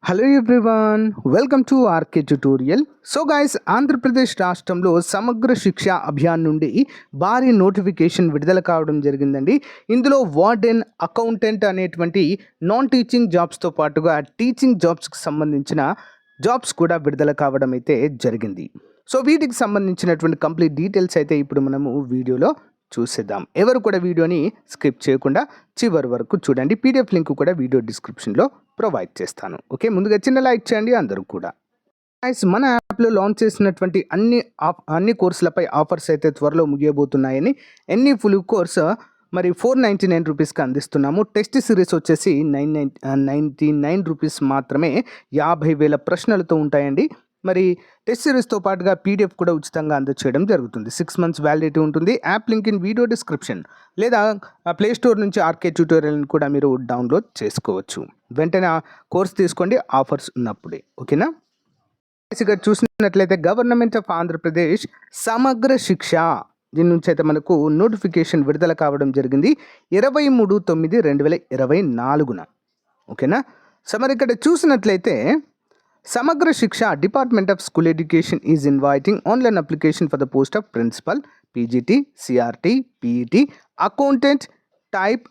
Hello everyone, welcome to RK tutorial. So guys, Andhra Pradesh రాష్ట్రంలో సమగ్ర శిక్ష అభియాన్ నుండి భారీ నోటిఫికేషన్ విడుదల కావడం జరిగిందండి. ఇందులో వార్డెన్, అకౌంటెంట్ అనేటువంటి నాన్ టీచింగ్ జాబ్స్తో పాటుగా టీచింగ్ జాబ్స్కి సంబంధించిన జాబ్స్ కూడా విడుదల కావడం అయితే జరిగింది. సో వీటికి సంబంధించినటువంటి కంప్లీట్ డీటెయిల్స్ అయితే ఇప్పుడు మనము వీడియోలో చూసేద్దాం. ఎవరు కూడా వీడియోని స్కిప్ చేయకుండా చివరి వరకు చూడండి. పీడిఎఫ్ లింక్ కూడా వీడియో డిస్క్రిప్షన్లో ప్రొవైడ్ చేస్తాను. ఓకే, ముందుగా చిన్న లైక్ చేయండి అందరూ కూడా. గైస్, మన యాప్లో లాంచ్ చేసినటువంటి అన్ని కోర్సులపై ఆఫర్స్ అయితే త్వరలో ముగియబోతున్నాయని ఎన్ని ఫుల్ కోర్స్ మరి 499 రూపీస్కి అందిస్తున్నాము. టెస్ట్ సిరీస్ వచ్చేసి 999 రూపీస్ మాత్రమే. 50,000 ప్రశ్నలతో ఉంటాయండి. మరి టెస్ట్ సిరీస్తో పాటుగా పీడిఎఫ్ కూడా ఉచితంగా అందజేయడం జరుగుతుంది. 6 months వ్యాలిడిటీ ఉంటుంది. App link in video description లేదా ప్లే స్టోర్ నుంచి ఆర్కే ట్యూటోరియల్ని కూడా మీరు డౌన్లోడ్ చేసుకోవచ్చు. వెంటనే కోర్స్ తీసుకోండి, ఆఫర్స్ ఉన్నప్పుడే. ఓకేనా? ఇక్కడ చూసినట్లయితే గవర్నమెంట్ ఆఫ్ ఆంధ్రప్రదేశ్ సమగ్ర శిక్ష, దీని నుంచి అయితే మనకు నోటిఫికేషన్ విడుదల కావడం జరిగింది 23/9/2024. ఓకేనా? సో మరి ఇక్కడ చూసినట్లయితే Samagra Shiksha department of school education is inviting online application for the post of principal, PGT, CRT, PET, accountant type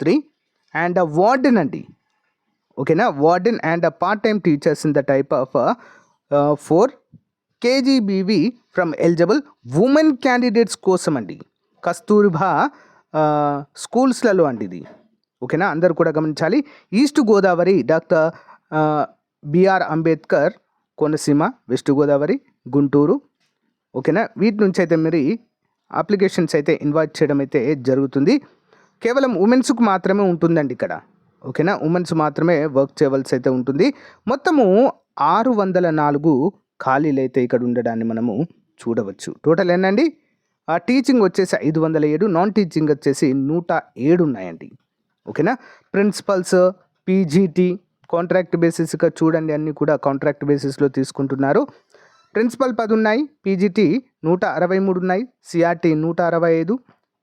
3 and warden అండి. ఓకేనా? Warden and part time teachers in the type of 4 KGBV from eligible women candidates కోసం అండి. కస్తూర్బా స్కూల్స్లలో అండి ఇది. ఓకేనా? అందరు కూడా గమనించాలి. East Godavari doctor BR Ambedkar Konaseema, west Godavari, Guntur. ఓకేనా? వీటి నుంచి అయితే మీరు అప్లికేషన్స్ అయితే ఇన్వైట్ చేయడం అయితే జరుగుతుంది. కేవలం ఉమెన్స్కు మాత్రమే ఉంటుందండి ఇక్కడ. ఓకేనా? ఉమెన్స్ మాత్రమే వర్క్ చేయవలసి అయితే ఉంటుంది. మొత్తము 604 ఖాళీలు అయితే ఇక్కడ ఉండడాన్ని మనము చూడవచ్చు. టోటల్ ఏంటండి? టీచింగ్ వచ్చేసి 507, నాన్ టీచింగ్ వచ్చేసి 107 ఉన్నాయండి. ఓకేనా? ప్రిన్సిపల్స్, పీజీటీ కాంట్రాక్ట్ బేసిస్గా చూడండి, అన్నీ కూడా కాంట్రాక్ట్ బేసిస్లో తీసుకుంటున్నారు. ప్రిన్సిపల్ 10 ఉన్నాయి, పీజీటీ 163 ఉన్నాయి, సిఆర్టీ 165,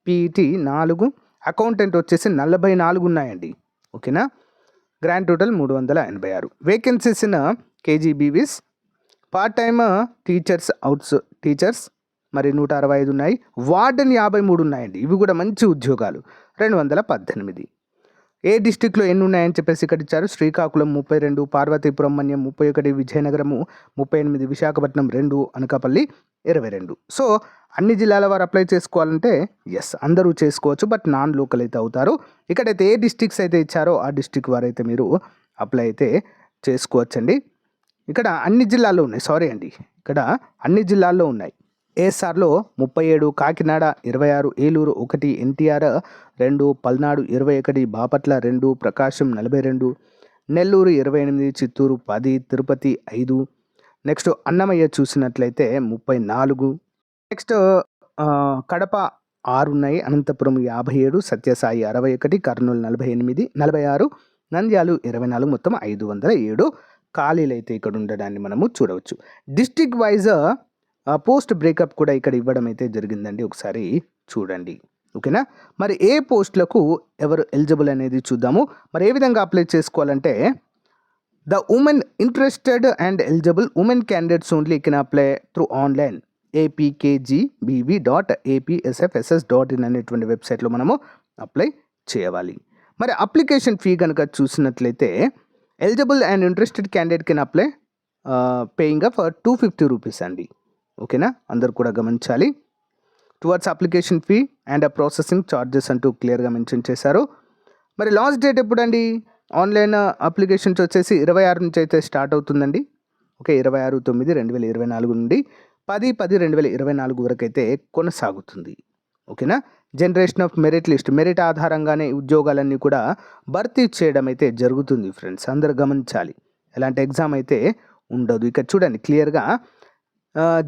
పీఈటీ 4, అకౌంటెంట్ వచ్చేసి 44 ఉన్నాయండి. ఓకేనా? Grand total 386 vacancies in KGBVs. Part time teachers, teachers మరి 165 ఉన్నాయి. వార్డెన్ 53 ఉన్నాయండి. ఇవి కూడా మంచి ఉద్యోగాలు. 218. ఏ డిస్టిక్లో ఎన్ని ఉన్నాయని చెప్పేసి ఇక్కడ ఇచ్చారు. శ్రీకాకుళం 32, పార్వతీపురం మన్యం 31, విజయనగరము 38, విశాఖపట్నం 2, అనకాపల్లి 22. సో అన్ని జిల్లాల వారు అప్లై చేసుకోవాలంటే ఎస్ అందరూ చేసుకోవచ్చు, బట్ నాన్ లోకల్ అయితే అవుతారు. ఇక్కడైతే ఏ డిస్టిక్స్ అయితే ఇచ్చారో ఆ డిస్టిక్ వారైతే మీరు అప్లై అయితే చేసుకోవచ్చండి. ఇక్కడ అన్ని జిల్లాల్లో ఉన్నాయి, సారీ అండి, ఇక్కడ అన్ని జిల్లాల్లో ఉన్నాయి. ఏఎస్ఆర్లో 37, కాకినాడ 26, ఏలూరు 1, ఎన్టీఆర్ 2, పల్నాడు 21, బాపట్ల 2, ప్రకాశం 42, నెల్లూరు 28, చిత్తూరు 10, తిరుపతి 5, నెక్స్ట్ అన్నమయ్య చూసినట్లయితే 34, నెక్స్ట్ కడప 6 ఉన్నాయి, అనంతపురం 57, సత్యసాయి 61, కర్నూలు 46, నంద్యాలు 24, మొత్తం 507 ఖాళీలు అయితే ఇక్కడ ఉండడాన్ని మనము చూడవచ్చు. డిస్ట్రిక్ట్ వైజ్ పోస్ట్ బ్రేకప్ కూడా ఇక్కడ ఇవ్వడం అయితే జరిగిందండి. ఒకసారి చూడండి. ఓకేనా? మరి ఏ పోస్టులకు ఎవరు ఎలిజిబుల్ అనేది చూద్దాము. మరి ఏ విధంగా అప్లై చేసుకోవాలంటే the women interested and eligible women candidates only can apply through online apkgbb.apsfss.in అనేటువంటి వెబ్సైట్లో మనము అప్లై చేయాలి. మరి అప్లికేషన్ ఫీ కనుక చూసినట్లయితే eligible and interested candidate can apply paying off 250 rupees అండి. ఓకేనా? అందరు కూడా గమనించాలి. Towards application fee and processing charges అంటూ క్లియర్గా మెన్షన్ చేశారు. మరి లాస్ట్ డేట్ ఎప్పుడండి? ఆన్లైన్ అప్లికేషన్స్ వచ్చేసి 26 నుంచి అయితే స్టార్ట్ అవుతుందండి. ఓకే, 26/9/2024 నుండి 10/10/2024 వరకు అయితే కొనసాగుతుంది. ఓకేనా? Generation of merit list, merit ఆధారంగానే ఉద్యోగాలన్నీ కూడా భర్తీ చేయడం అయితే జరుగుతుంది ఫ్రెండ్స్, అందరు గమనించాలి. ఎలాంటి ఎగ్జామ్ అయితే ఉండదు. ఇక్కడ చూడండి క్లియర్గా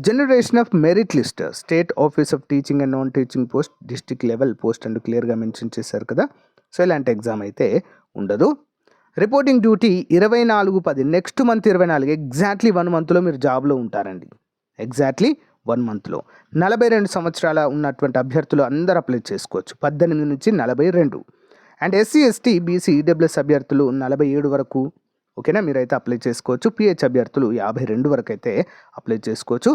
generation of merit list, state office of teaching and non teaching post, district level post అంటూ క్లియర్గా మెన్షన్ చేశారు కదా. సో ఇలాంటి ఎగ్జామ్ అయితే ఉండదు. Reporting duty 24/10, next month 24, exactly 1 monthలో మీరు జాబ్లో ఉంటారండి. ఎగ్జాక్ట్లీ 1 monthలో 42 సంవత్సరాల ఉన్నటువంటి అభ్యర్థులు అందరూ అప్లై చేసుకోవచ్చు. 18 నుంచి 42. And SC, ST, BC, EWS అభ్యర్థులు 47 వరకు. ఓకేనా, మీరైతే అప్లై చేసుకోవచ్చు. పిహెచ్ అభ్యర్థులు 52 వరకు అయితే అప్లై చేసుకోవచ్చు.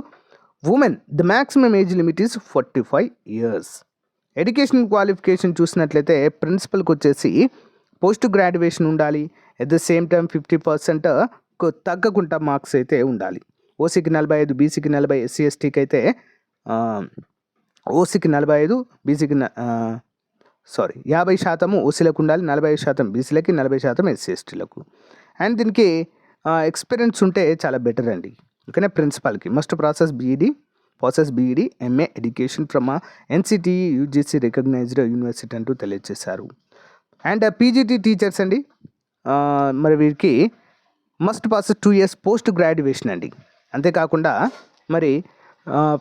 Women the maximum age limit is 45 years. Education qualification చూసినట్లయితే ప్రిన్సిపల్కి వచ్చేసి పోస్ట్ గ్రాడ్యుయేషన్ ఉండాలి. ఎట్ ద సేమ్ టైం 50% తగ్గకుండా మార్క్స్ అయితే ఉండాలి. ఓసీకి 45, బీసీకి 40, ఎస్సీ ఎస్టీకి అయితే ఓసీకి 45, బీసీకి 50% ఓసీలకు ఉండాలి, 45% బీసీలకి, 40% ఎస్సీ ఎస్టీలకు. అండ్ దీనికి ఎక్స్పీరియన్స్ ఉంటే చాలా బెటర్ అండి. ఓకేనా, ప్రిన్సిపల్కి must process BEd MA education from NCT UGC recognised university అంటూ తెలియజేశారు. అండ్ పీజీటీ టీచర్స్ అండి, మరి వీరికి must pass 2 years post graduation అండి. అంతేకాకుండా మరి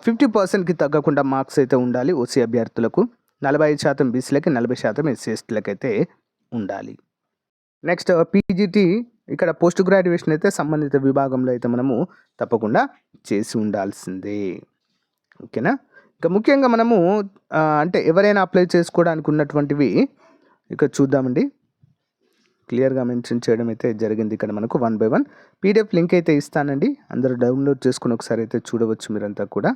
50%కి తగ్గకుండా మార్క్స్ అయితే ఉండాలి ఓసీ అభ్యర్థులకు, 45% బీసీలకి, 40% ఎస్సీ ఎస్టీలకు అయితే ఉండాలి. నెక్స్ట్ పీజీటీ, ఇక్కడ పోస్ట్ గ్రాడ్యుయేషన్ అయితే సంబంధిత విభాగంలో అయితే మనము తప్పకుండా చేసి ఉండాల్సిందే. ఓకేనా, ఇంకా ముఖ్యంగా మనము అంటే ఎవరైనా అప్లై చేసుకోవడానికి ఉన్నటువంటివి ఇక చూద్దామండి. క్లియర్గా మెన్షన్ చేయడం అయితే జరిగింది ఇక్కడ మనకు 1 by 1. పీడిఎఫ్ లింక్ అయితే ఇస్తానండి, అందరూ డౌన్లోడ్ చేసుకుని ఒకసారి అయితే చూడవచ్చు మీరంతా కూడా.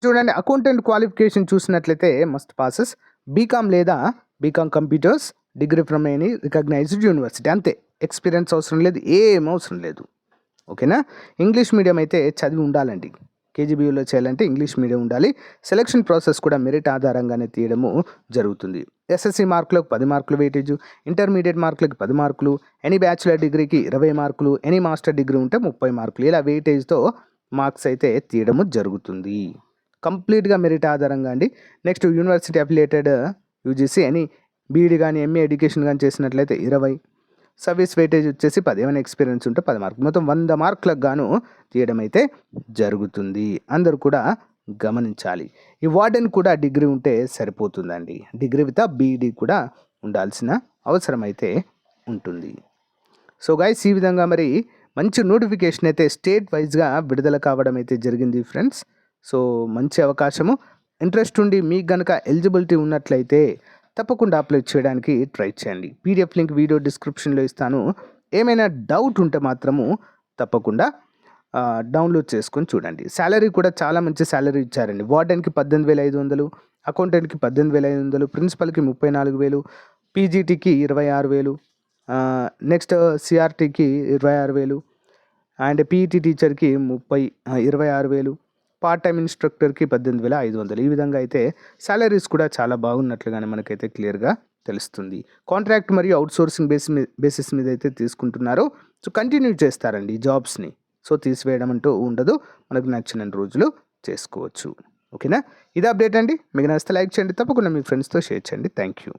చూడండి, అకౌంటెంట్ క్వాలిఫికేషన్ చూసినట్లయితే మస్ట్ పాసెస్ బీకామ్ లేదా BCom computers degree from any recognised university. అంతే, ఎక్స్పీరియన్స్ అవసరం లేదు, ఏం అవసరం లేదు. ఓకేనా, ఇంగ్లీష్ మీడియం అయితే చదివి ఉండాలండి. కేజీబీయూలో చేయాలంటే ఇంగ్లీష్ మీడియం ఉండాలి. సెలక్షన్ ప్రాసెస్ కూడా మెరిట్ ఆధారంగానే తీయడము జరుగుతుంది. ఎస్ఎస్సి మార్కులకు 10 మార్కులు వెయిటేజ్, ఇంటర్మీడియట్ మార్కులకి 10 మార్కులు, ఎనీ బ్యాచులర్ డిగ్రీకి 20 మార్కులు, ఎనీ మాస్టర్ డిగ్రీ ఉంటే 30 మార్కులు, ఇలా వెయిటేజ్తో మార్క్స్ అయితే తీయడము జరుగుతుంది. కంప్లీట్గా మెరిట్ ఆధారంగా అండి. Next university affiliated UGC any BEd కానీ ఎంఏ ఎడ్యుకేషన్ కానీ చేసినట్లయితే 20, సర్వీస్ వెయిటేజ్ వచ్చేసి 10, ఏమైనా ఎక్స్పీరియన్స్ ఉంటే 10 మార్కులు, మొత్తం 100 మార్కులకు గాను తీయడం అయితే జరుగుతుంది. అందరూ కూడా గమనించాలి. ఈ వార్డెన్ కూడా డిగ్రీ ఉంటే సరిపోతుందండి. డిగ్రీ విత్ బీఈడి కూడా ఉండాల్సిన అవసరం అయితే ఉంటుంది. సో గైస్, ఈ విధంగా మరి మంచి నోటిఫికేషన్ అయితే స్టేట్ వైజ్గా విడుదల కావడం అయితే జరిగింది ఫ్రెండ్స్. సో మంచి అవకాశము. ఇంట్రెస్ట్ ఉండి మీకు కనుక ఎలిజిబిలిటీ ఉన్నట్లయితే తప్పకుండా అప్లై చేయడానికి ట్రై చేయండి. పీడిఎఫ్ లింక్ వీడియో డిస్క్రిప్షన్లో ఇస్తాను. ఏమైనా డౌట్ ఉంటే మాత్రము తప్పకుండా డౌన్లోడ్ చేసుకొని చూడండి. శాలరీ కూడా చాలా మంచి శాలరీ ఇచ్చారండి. వార్డెన్కి 18,500, అకౌంటెంట్కి 18,500, ప్రిన్సిపల్కి 34,000, పీజీటీకి 26,000, నెక్స్ట్ సిఆర్టీకి 26,000, అండ్ పీఈటీ టీచర్కి 26,000, పార్ట్ టైం ఇన్స్ట్రక్టర్కి 18,500. ఈ విధంగా అయితే శాలరీస్ కూడా చాలా బాగున్నట్లుగానే మనకైతే క్లియర్గా తెలుస్తుంది. కాంట్రాక్ట్ మరియు అవుట్సోర్సింగ్ బేసిస్ మీద అయితే తీసుకుంటున్నారు. సో కంటిన్యూ చేస్తారండి జాబ్స్ని. సో తీసివేయడం అంటూ ఉండదు, మనకు నచ్చిన రోజులు చేసుకోవచ్చు. ఓకేనా, ఇది అప్డేట్ అండి. మీకు నచ్చితే లైక్ చేయండి, తప్పకుండా మీ ఫ్రెండ్స్తో షేర్ చేయండి. Thank you.